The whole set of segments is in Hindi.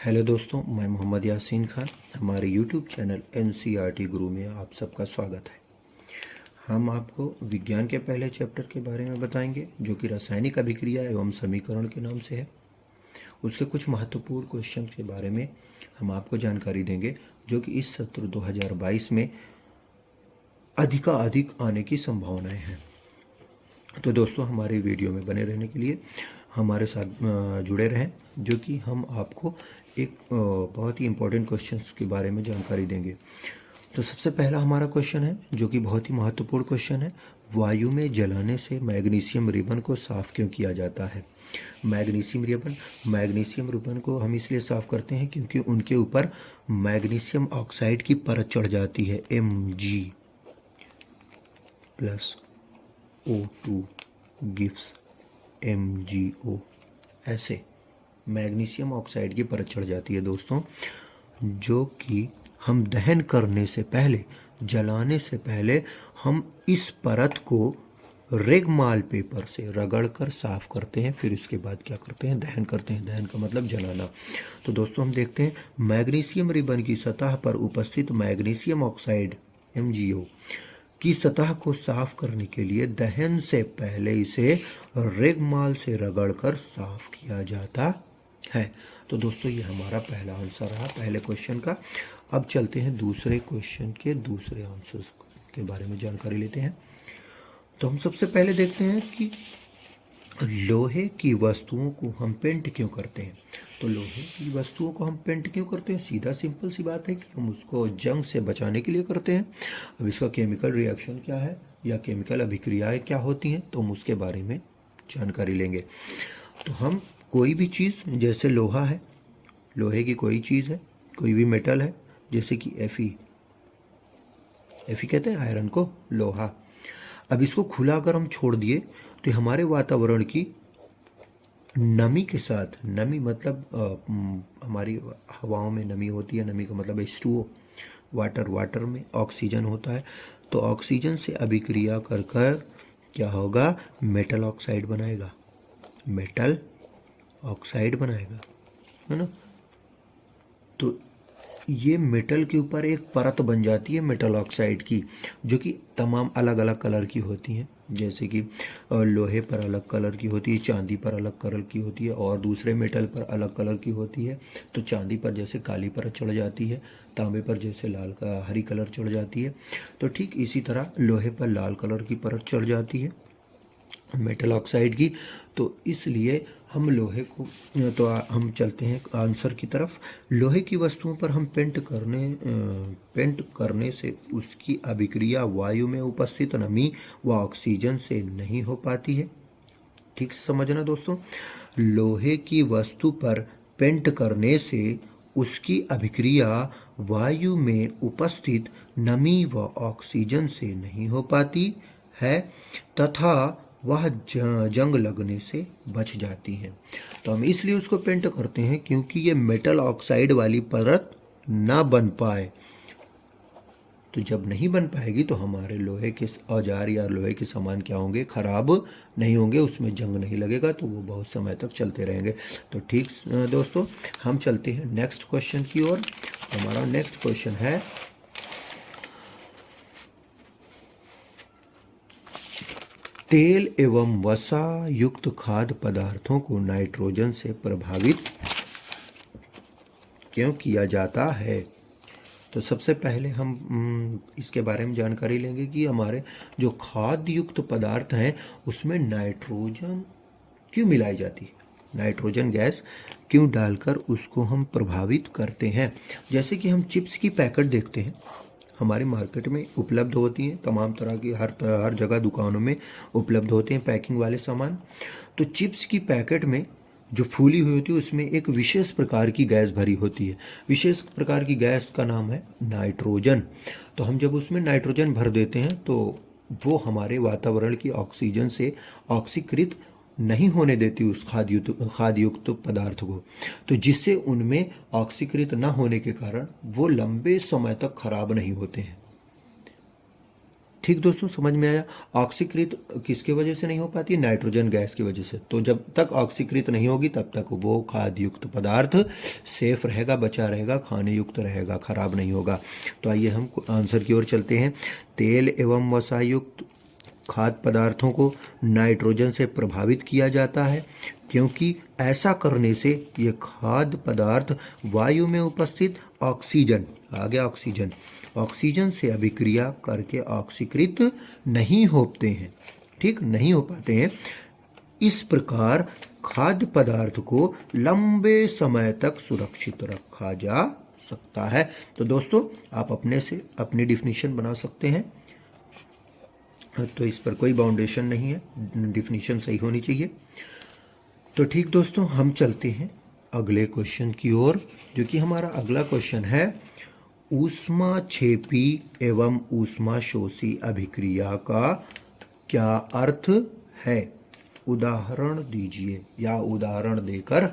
हेलो दोस्तों, मैं मोहम्मद यासीन खान। हमारे यूट्यूब चैनल एनसीईआरटी गुरु में आप सबका स्वागत है। हम आपको विज्ञान के पहले चैप्टर के बारे में बताएंगे जो कि रासायनिक अभिक्रिया एवं समीकरण के नाम से है। उसके कुछ महत्वपूर्ण क्वेश्चन के बारे में हम आपको जानकारी देंगे जो कि इस सत्र 2022 में अधिकाधिक आने की संभावनाएं हैं। तो दोस्तों, हमारे वीडियो में बने रहने के लिए हमारे साथ जुड़े रहें, जो कि हम आपको एक बहुत ही इम्पोर्टेंट क्वेश्चंस के बारे में जानकारी देंगे। तो सबसे पहला हमारा क्वेश्चन है जो कि बहुत ही महत्वपूर्ण क्वेश्चन है। वायु में जलाने से मैग्नीशियम रिबन को साफ क्यों किया जाता है? मैग्नीशियम रिबन को हम इसलिए साफ करते हैं क्योंकि उनके ऊपर मैग्नीशियम ऑक्साइड की परत चढ़ जाती है, Mg plus O2 gives MgO। ऐसे मैग्नीशियम ऑक्साइड की परत चढ़ जाती है दोस्तों, जो कि हम दहन करने से पहले, जलाने से पहले हम इस परत को रेगमाल पेपर से रगड़कर साफ करते हैं। फिर इसके बाद क्या करते हैं? दहन करते हैं। दहन का मतलब जलाना। तो दोस्तों, हम देखते हैं मैग्नीशियम रिबन की सतह पर उपस्थित मैग्नीशियम ऑक्साइड MgO की सतह को साफ करने के लिए दहन से पहले इसे रेगमाल से रगड़कर साफ किया जाता है। तो दोस्तों, ये हमारा पहला आंसर रहा पहले क्वेश्चन का। अब चलते हैं दूसरे क्वेश्चन के दूसरे आंसर के बारे में जानकारी लेते हैं। तो हम सबसे पहले देखते हैं कि लोहे की वस्तुओं को हम पेंट क्यों करते हैं। तो लोहे की वस्तुओं को हम पेंट क्यों करते हैं? सीधा सिंपल सी बात है कि हम उसको जंग से बचाने के लिए करते हैं। अब इसका केमिकल रिएक्शन क्या है या केमिकल अभिक्रियाएं क्या होती हैं, तो हम उसके बारे में जानकारी लेंगे। तो हम कोई भी चीज़, जैसे लोहा है, लोहे की कोई चीज़ है, कोई भी मेटल है, जैसे कि Fe कहते हैं आयरन को, लोहा। अब इसको खुला अगर हम छोड़ दिए तो हमारे वातावरण की नमी के साथ, नमी मतलब हमारी हवाओं में नमी होती है, नमी का मतलब H2O, वाटर में ऑक्सीजन होता है। तो ऑक्सीजन से अभिक्रिया कर कर क्या होगा? मेटल ऑक्साइड बनाएगा, मेटल ऑक्साइड बनाएगा, है ना। तो ये मेटल के ऊपर एक परत बन जाती है मेटल ऑक्साइड की, जो कि तमाम अलग अलग कलर की होती हैं। जैसे कि लोहे पर अलग कलर की होती है, चांदी पर अलग कलर की होती है, और दूसरे मेटल पर अलग कलर की होती है। तो चांदी पर जैसे काली परत चढ़ जाती है, तांबे पर जैसे हरी कलर चढ़ जाती है, तो ठीक इसी तरह लोहे पर लाल कलर की परत चढ़ जाती है मेटल ऑक्साइड की। तो इसलिए हम लोहे को, तो हम चलते हैं आंसर की तरफ। लोहे की वस्तुओं पर हम पेंट करने से उसकी अभिक्रिया वायु में उपस्थित नमी व ऑक्सीजन से नहीं हो पाती है। ठीक से समझना दोस्तों, लोहे की वस्तु पर पेंट करने से उसकी अभिक्रिया वायु में उपस्थित नमी व ऑक्सीजन से नहीं हो पाती है तथा वह जंग लगने से बच जाती हैं। तो हम इसलिए उसको पेंट करते हैं क्योंकि ये मेटल ऑक्साइड वाली परत ना बन पाए। तो जब नहीं बन पाएगी तो हमारे लोहे के औजार या लोहे के सामान क्या होंगे? खराब नहीं होंगे, उसमें जंग नहीं लगेगा, तो वो बहुत समय तक चलते रहेंगे। तो ठीक दोस्तों, हम चलते हैं नेक्स्ट क्वेश्चन की ओर। हमारा नेक्स्ट क्वेश्चन है, तेल एवं वसा युक्त खाद्य पदार्थों को नाइट्रोजन से प्रभावित क्यों किया जाता है? तो सबसे पहले हम इसके बारे में जानकारी लेंगे कि हमारे जो खाद्य युक्त पदार्थ हैं उसमें नाइट्रोजन क्यों मिलाई जाती है, नाइट्रोजन गैस क्यों डालकर उसको हम प्रभावित करते हैं। जैसे कि हम चिप्स की पैकेट देखते हैं, हमारी मार्केट में उपलब्ध होती हैं, तमाम तरह की हर जगह दुकानों में उपलब्ध होते हैं पैकिंग वाले सामान। तो चिप्स की पैकेट में जो फूली हुई होती है उसमें एक विशेष प्रकार की गैस भरी होती है। विशेष प्रकार की गैस का नाम है नाइट्रोजन। तो हम जब उसमें नाइट्रोजन भर देते हैं तो वो हमारे वातावरण की ऑक्सीजन से ऑक्सीकृत नहीं होने देती उस खाद्य युक्त पदार्थ को, तो जिससे उनमें ऑक्सीकृत न होने के कारण वो लंबे समय तक खराब नहीं होते हैं। ठीक दोस्तों, समझ में आया। ऑक्सीकृत किसके वजह से नहीं हो पाती? नाइट्रोजन गैस की वजह से। तो जब तक ऑक्सीकृत नहीं होगी तब तक वो खाद्य युक्त पदार्थ सेफ रहेगा, बचा रहेगा, खाने युक्त रहेगा, खराब नहीं होगा। तो आइए हम आंसर की ओर चलते हैं। तेल एवं वसा युक्त खाद्य पदार्थों को नाइट्रोजन से प्रभावित किया जाता है, क्योंकि ऐसा करने से ये खाद्य पदार्थ वायु में उपस्थित ऑक्सीजन, आ गया ऑक्सीजन, ऑक्सीजन से अभिक्रिया करके ऑक्सीकृत नहीं होते हैं, ठीक, नहीं हो पाते हैं। इस प्रकार खाद्य पदार्थ को लंबे समय तक सुरक्षित रखा जा सकता है। तो दोस्तों आप अपने से अपनी डिफिनीशन बना सकते हैं, तो इस पर कोई बाउंडेशन नहीं है, डिफिनीशन सही होनी चाहिए। तो ठीक दोस्तों, हम चलते हैं अगले क्वेश्चन की ओर, जो कि हमारा अगला क्वेश्चन है ऊष्माक्षेपी एवं ऊष्माशोषी अभिक्रिया का क्या अर्थ है? उदाहरण दीजिए या उदाहरण देकर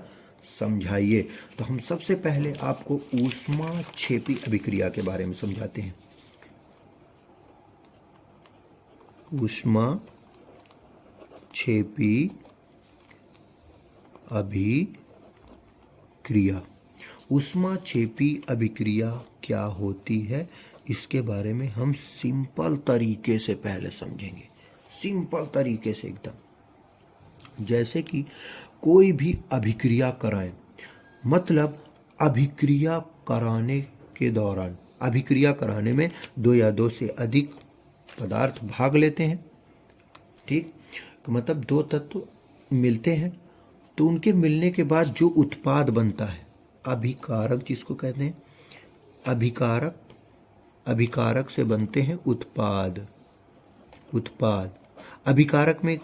समझाइए। तो हम सबसे पहले आपको ऊष्माक्षेपी अभिक्रिया के बारे में समझाते हैं। ऊष्माक्षेपी अभिक्रिया, ऊष्माक्षेपी अभिक्रिया क्या होती है, इसके बारे में हम सिंपल तरीके से पहले समझेंगे, सिंपल तरीके से एकदम। जैसे कि कोई भी अभिक्रिया कराएं, मतलब अभिक्रिया कराने के दौरान, अभिक्रिया कराने में दो या दो से अधिक पदार्थ भाग लेते हैं, ठीक, तो मतलब दो तत्व मिलते हैं, तो उनके मिलने के बाद जो उत्पाद बनता है, अभिकारक जिसको कहते हैं, अभिकारक, अभिकारक से बनते हैं उत्पाद, उत्पाद। अभिकारक में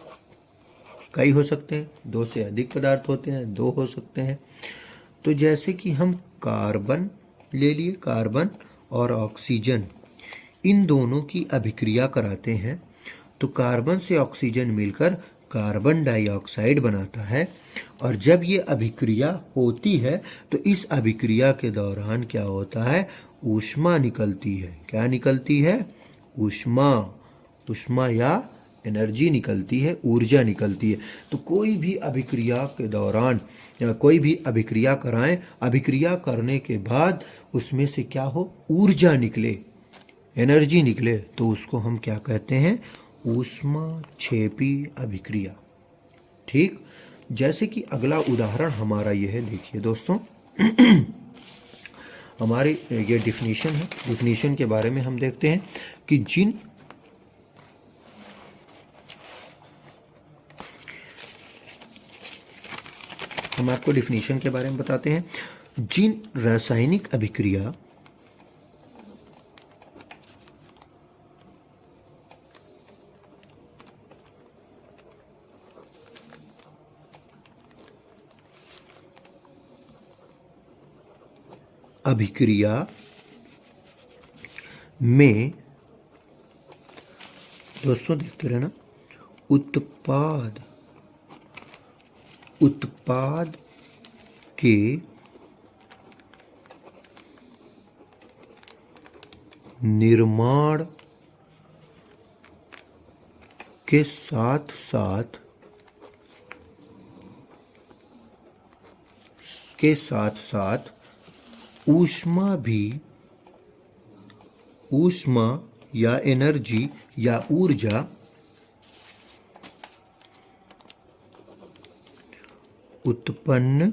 कई हो सकते हैं, दो से अधिक पदार्थ होते हैं, दो हो सकते हैं। तो जैसे कि हम कार्बन ले लिए, कार्बन और ऑक्सीजन, इन दोनों की अभिक्रिया कराते हैं, तो कार्बन से ऑक्सीजन मिलकर कार्बन डाइऑक्साइड बनाता है। और जब ये अभिक्रिया होती है तो इस अभिक्रिया के दौरान क्या होता है? ऊष्मा निकलती है। क्या निकलती है? ऊष्मा, ऊष्मा या एनर्जी निकलती है, ऊर्जा निकलती है। तो कोई भी अभिक्रिया के दौरान या कोई भी अभिक्रिया कराएं, अभिक्रिया करने के बाद उसमें से क्या हो? ऊर्जा निकले, एनर्जी निकले, तो उसको हम क्या कहते हैं? ऊष्माक्षेपी अभिक्रिया। ठीक, जैसे कि अगला उदाहरण हमारा यह है, देखिए दोस्तों हमारे ये डिफिनीशन है, डिफिनीशन के बारे में हम देखते हैं कि जिन हम आपको डिफिनीशन के बारे में बताते हैं। जिन रासायनिक अभिक्रिया अभिक्रिया में, दोस्तों देखते रहना, उत्पाद, उत्पाद के निर्माण के साथ साथ ऊष्मा भी, ऊष्मा या एनर्जी या ऊर्जा उत्पन्न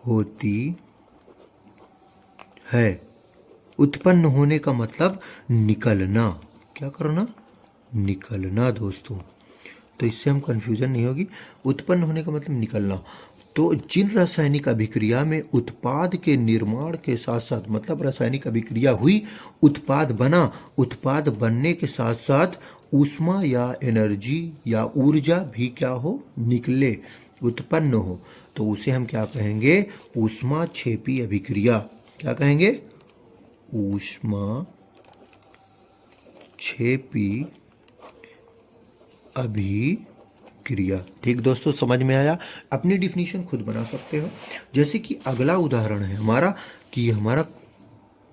होती है। उत्पन्न होने का मतलब निकलना, क्या करना? निकलना दोस्तों। तो इससे हम कंफ्यूजन नहीं होगी, उत्पन्न होने का मतलब निकलना। तो जिन रासायनिक अभिक्रिया में उत्पाद के निर्माण के साथ साथ, मतलब रासायनिक अभिक्रिया हुई, उत्पाद बना, उत्पाद बनने के साथ साथ ऊष्मा या एनर्जी या ऊर्जा भी क्या हो? निकले, उत्पन्न हो, तो उसे हम क्या कहेंगे? ऊष्माक्षेपी अभिक्रिया। क्या कहेंगे? ऊष्माक्षेपी अभिक्रिया। ठीक दोस्तों, समझ में आया? अपनी डिफिनीशन खुद बना सकते हो। जैसे कि अगला उदाहरण है हमारा कि हमारा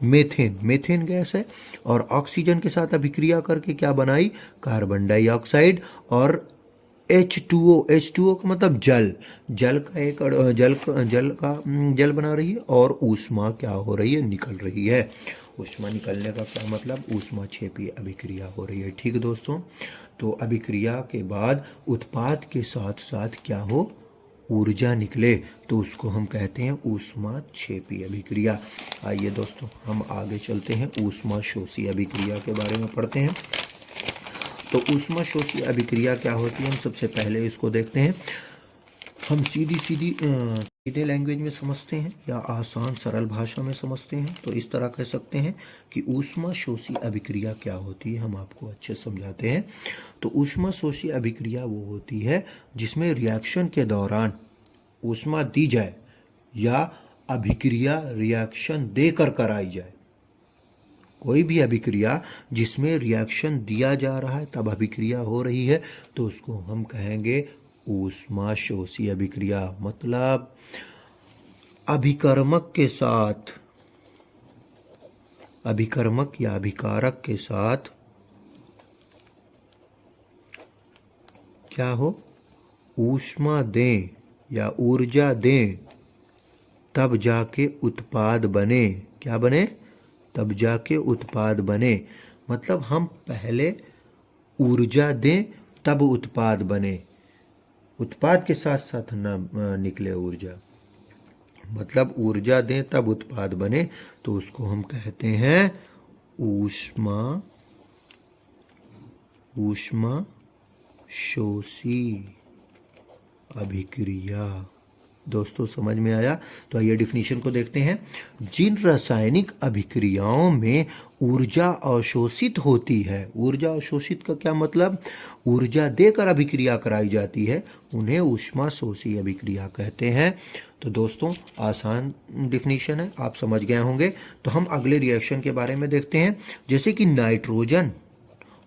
मेथेन, मेथेन गैस है, और ऑक्सीजन के साथ अभिक्रिया करके क्या बनाई, कार्बन डाइऑक्साइड। और H2O, H2O का मतलब जल, जल का एक जल बना रही है, और ऊष्मा क्या हो रही है, निकल रही है। ऊष्मा निकलने का क्या मतलब, ऊष्मा क्षेपी अभिक्रिया हो रही है। ठीक दोस्तों, तो अभिक्रिया के बाद उत्पाद के साथ साथ क्या हो, ऊर्जा निकले, तो उसको हम कहते हैं ऊष्मा क्षेपी अभिक्रिया। आइए दोस्तों हम आगे चलते हैं, ऊष्मा शोषी अभिक्रिया के बारे में पढ़ते हैं। तो ऊष्मा शोषी अभिक्रिया क्या होती है, हम सबसे पहले इसको देखते हैं। हम सीधे लैंग्वेज में समझते हैं या आसान सरल भाषा में समझते हैं, तो इस तरह कह सकते हैं कि ऊष्मा शोषी अभिक्रिया क्या होती है, हम आपको अच्छे समझाते हैं। तो ऊष्मा शोषी अभिक्रिया वो होती है जिसमें रिएक्शन के दौरान ऊष्मा दी जाए या अभिक्रिया रिएक्शन देकर कराई जाए। कोई भी अभिक्रिया जिसमें रिएक्शन दिया जा रहा है तब अभिक्रिया हो रही है, तो उसको हम कहेंगे ऊष्मा शोषी अभिक्रिया। मतलब अभिकर्मक के साथ, अभिकर्मक या अभिकारक के साथ क्या हो, ऊष्मा दें या ऊर्जा दें, तब जाके उत्पाद बने। क्या बने, तब जाके उत्पाद बने। मतलब हम पहले ऊर्जा दें तब उत्पाद बने, उत्पाद के साथ साथ न निकले ऊर्जा, मतलब ऊर्जा दें तब उत्पाद बने, तो उसको हम कहते हैं ऊष्मा शोषी अभिक्रिया। दोस्तों समझ में आया? तो आइए डिफिनीशन को देखते हैं। जिन रासायनिक अभिक्रियाओं में ऊर्जा अवशोषित होती है, ऊर्जा अवशोषित का क्या मतलब, ऊर्जा देकर अभिक्रिया कराई जाती है, उन्हें ऊष्मा शोषी अभिक्रिया कहते हैं। तो दोस्तों आसान डिफिनीशन है, आप समझ गए होंगे। तो हम अगले रिएक्शन के बारे में देखते हैं। जैसे कि नाइट्रोजन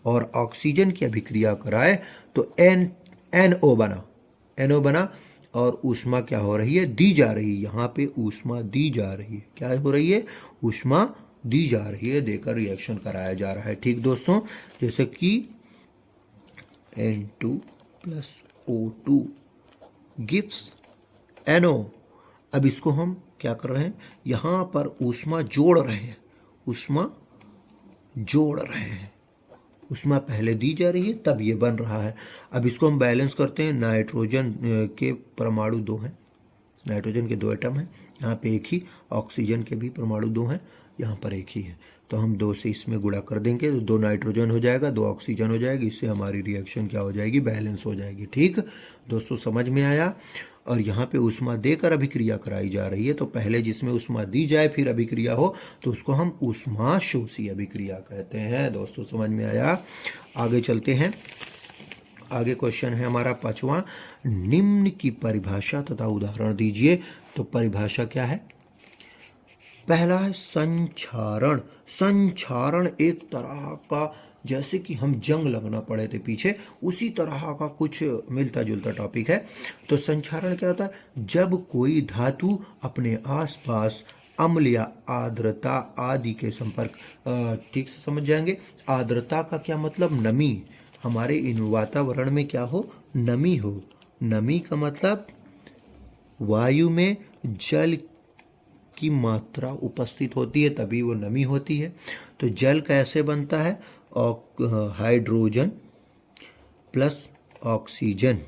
और ऑक्सीजन की अभिक्रिया कराए तो NO बना, और ऊष्मा क्या हो रही है, दी जा रही है। यहाँ पे ऊष्मा दी जा रही है, क्या हो रही है, ऊष्मा दी जा रही है, देकर रिएक्शन कराया जा रहा है। ठीक दोस्तों, जैसे कि N2+O2 गिव्स NO। अब इसको हम क्या कर रहे हैं, यहाँ पर ऊष्मा जोड़ रहे हैं, ऊष्मा जोड़ रहे हैं, ऊष्मा पहले दी जा रही है तब ये बन रहा है। अब इसको हम बैलेंस करते हैं। नाइट्रोजन के परमाणु 2 हैं, नाइट्रोजन के 2 एटम हैं, यहाँ पे एक ही, ऑक्सीजन के भी परमाणु 2 हैं, यहाँ पर एक ही है। तो हम 2 से इसमें गुणा कर देंगे तो 2 नाइट्रोजन हो जाएगा, 2 ऑक्सीजन हो जाएगी, इससे हमारी रिएक्शन क्या हो जाएगी, बैलेंस हो जाएगी। ठीक दोस्तों, समझ में आया? और यहाँ पे ऊष्मा देकर अभिक्रिया कराई जा रही है, तो पहले जिसमें ऊष्मा दी जाए फिर अभिक्रिया हो, तो उसको हम ऊष्मा शोषी अभिक्रिया कहते हैं। दोस्तों समझ में आया? आगे चलते हैं। आगे क्वेश्चन है हमारा 5वां, निम्न की परिभाषा तथा उदाहरण दीजिए। तो परिभाषा क्या है, पहला है संक्षारण। संक्षारण एक तरह का, जैसे कि हम जंग लगना पड़े थे पीछे, उसी तरह का कुछ मिलता जुलता टॉपिक है। तो संक्षारण क्या होता है, जब कोई धातु अपने आसपास अम्ल या आर्द्रता आदि के संपर्क, ठीक से समझ जाएंगे। आर्द्रता का क्या मतलब, नमी, हमारे इन वातावरण में क्या हो, नमी हो। नमी का मतलब वायु में जल की मात्रा उपस्थित होती है तभी वो नमी होती है। तो जल कैसे बनता है, हाइड्रोजन प्लस ऑक्सीजन,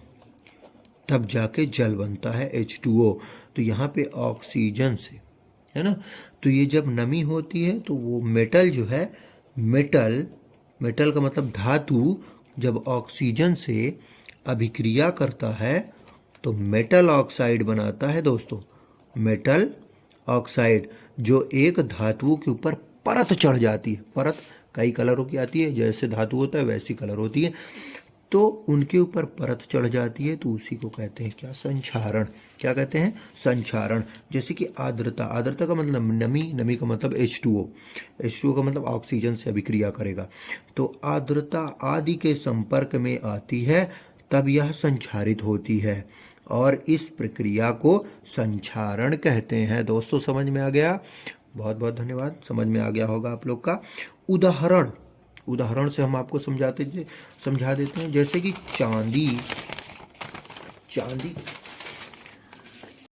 तब जाके जल बनता है H2O। तो यहाँ पे ऑक्सीजन से, है ना, तो ये जब नमी होती है तो वो मेटल जो है, मेटल का मतलब धातु, जब ऑक्सीजन से अभिक्रिया करता है तो मेटल ऑक्साइड बनाता है। दोस्तों मेटल ऑक्साइड जो एक धातुओं के ऊपर परत चढ़ जाती है, परत कई कलरों की आती है, जैसे धातु होता है वैसी कलर होती है, तो उनके ऊपर परत चढ़ जाती है, तो उसी को कहते हैं क्या, संक्षारण। क्या कहते हैं, संक्षारण। जैसे कि आर्द्रता, आर्द्रता का मतलब नमी, नमी का मतलब H2O, H2O का मतलब ऑक्सीजन से अभिक्रिया करेगा, तो आर्द्रता आदि के संपर्क में आती है तब यह संक्षारित होती है, और इस प्रक्रिया को संक्षारण कहते हैं। दोस्तों समझ में आ गया? बहुत बहुत धन्यवाद, समझ में आ गया होगा आप लोग का। उदाहरण, उदाहरण से हम आपको समझा देते हैं, जैसे कि चांदी, चांदी